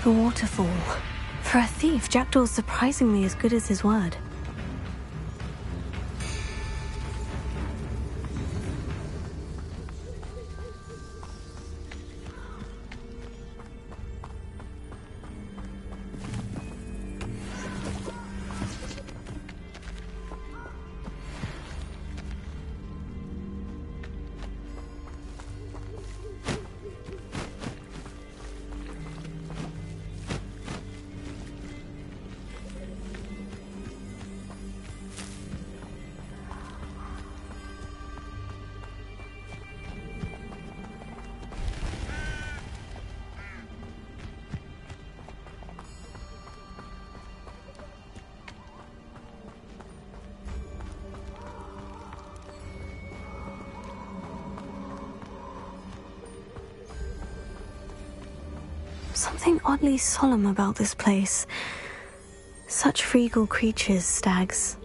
The waterfall. For a thief, Jackdaw's surprisingly as good as his word. Something oddly solemn about this place. Such regal creatures, stags.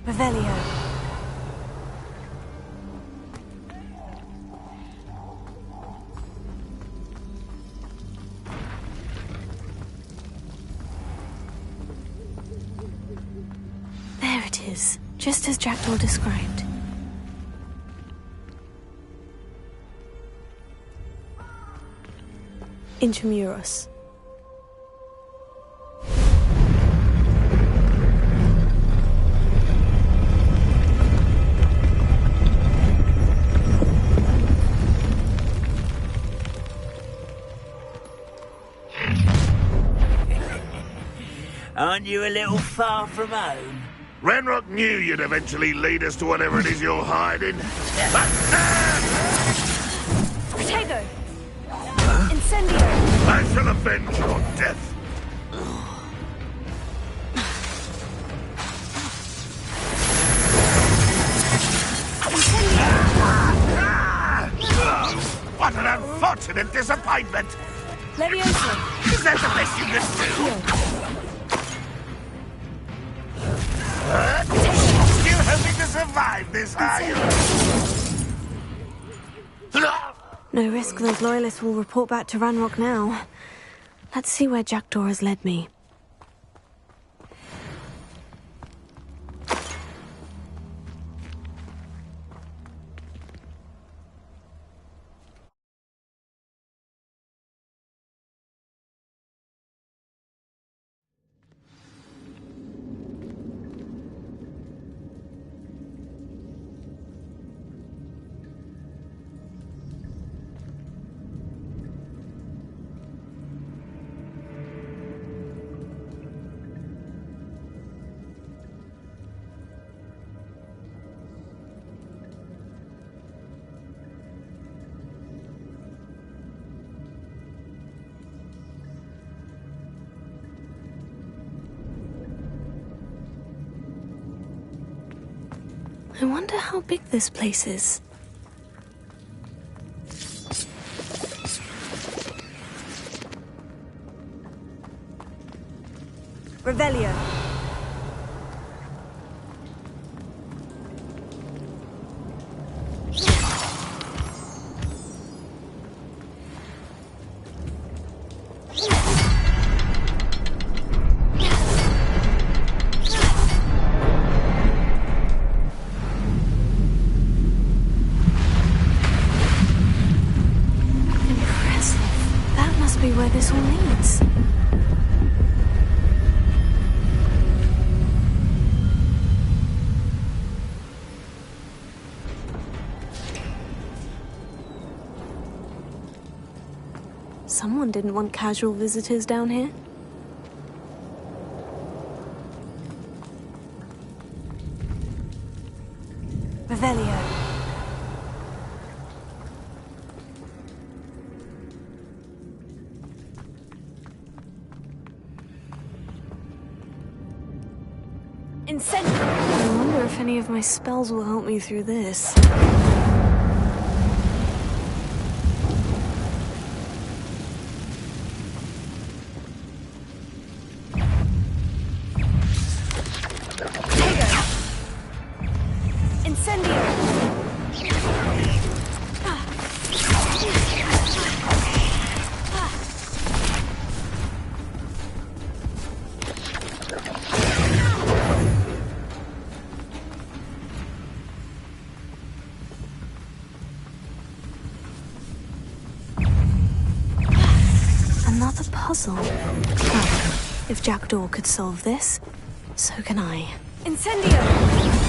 Revelio. it is, just as Jackdaw described. Intramuros. Aren't you a little far from home? Ranrock knew you'd eventually lead us to whatever it is you're hiding. Protego! Incendio! I shall avenge your death. What an unfortunate disappointment! Leviosa! Is that the best you can do? Still hoping to survive this, are you? No risk those loyalists will report back to Ranrock now. Let's see where Jackdaw has led me. I wonder how big this place is. Revelio. Where this all leads. Someone didn't want casual visitors down here. Revelio. I wonder if any of my spells will help me through this. Another puzzle. Well, if Jackdaw could solve this, so can I. Incendio!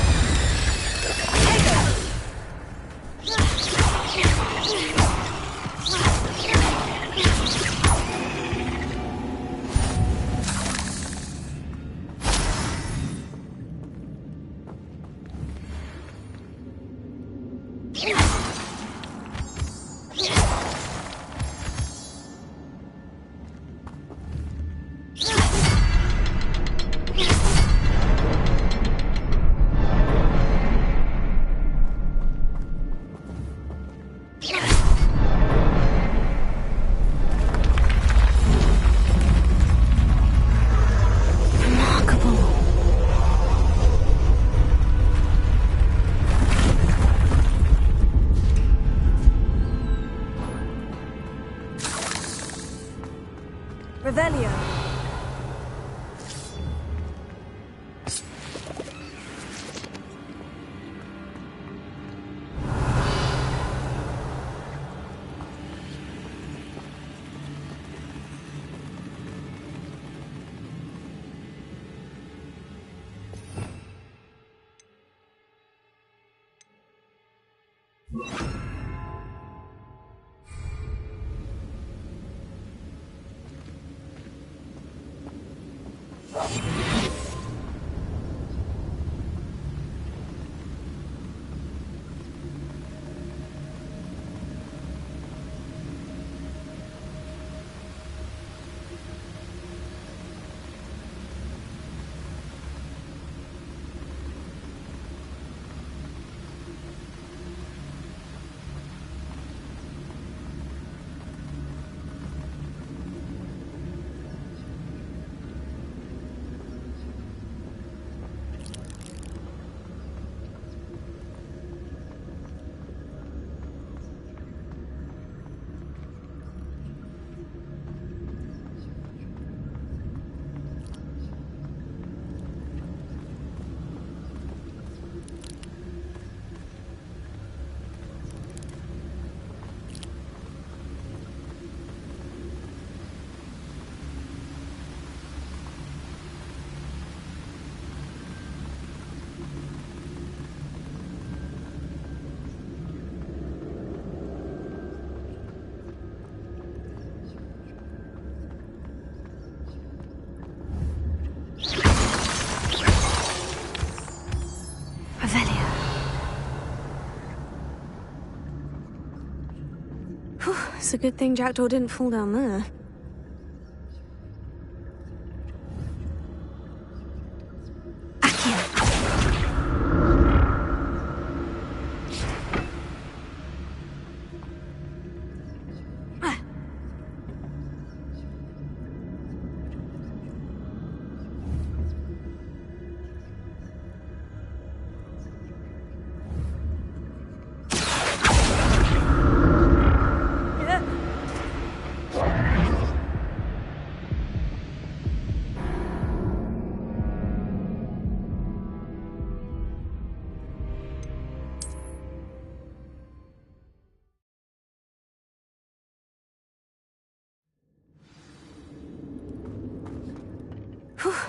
It's a good thing Jackdaw didn't fall down there.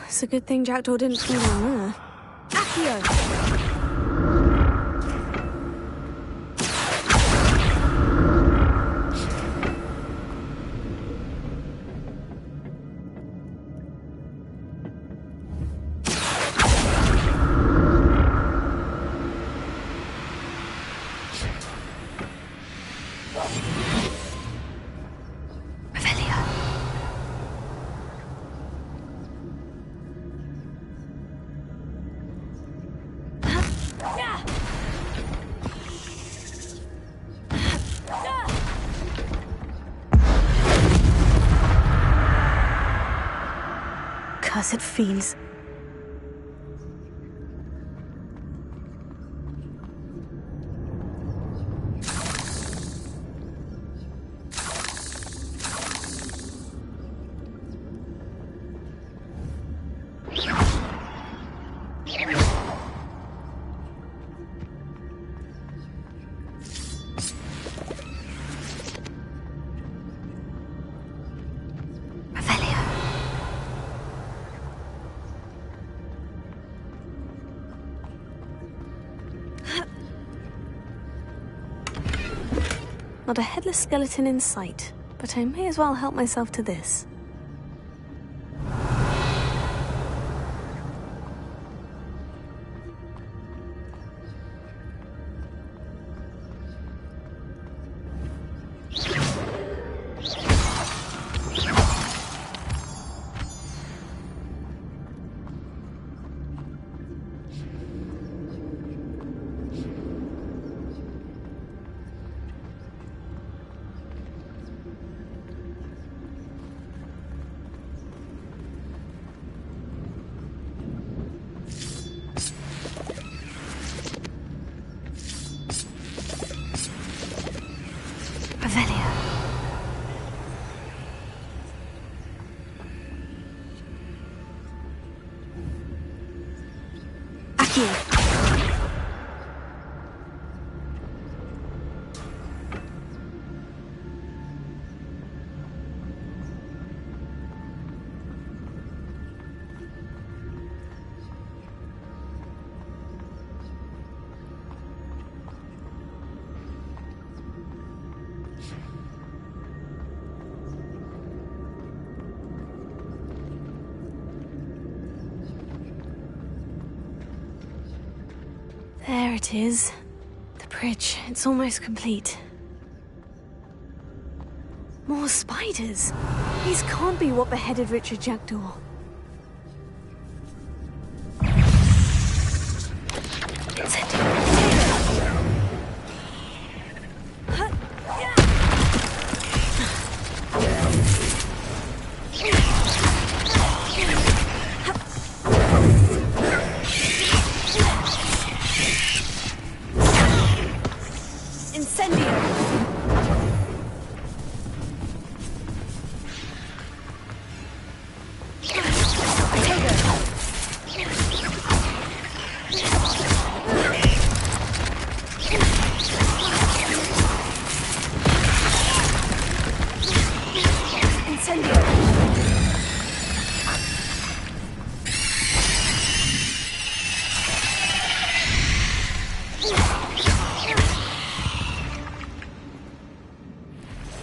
It's a good thing Jackdaw didn't fall down there. Accio! Cursed fiends. Not a headless skeleton in sight, but I may as well help myself to this. There it is. The bridge. It's almost complete. More spiders. These can't be what beheaded Richard Jackdaw.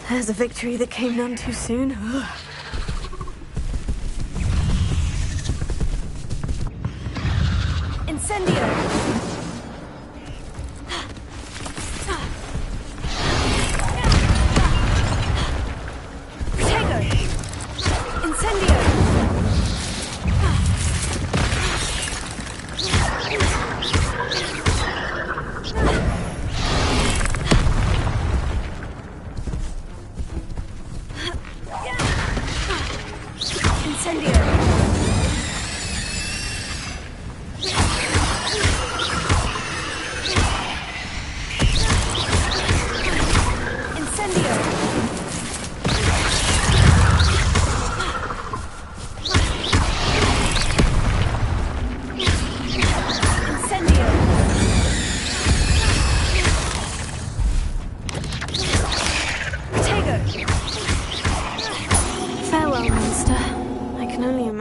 There's a victory that came none too soon. Incendio!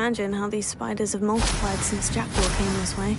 imagine how these spiders have multiplied since Jackdaw came this way.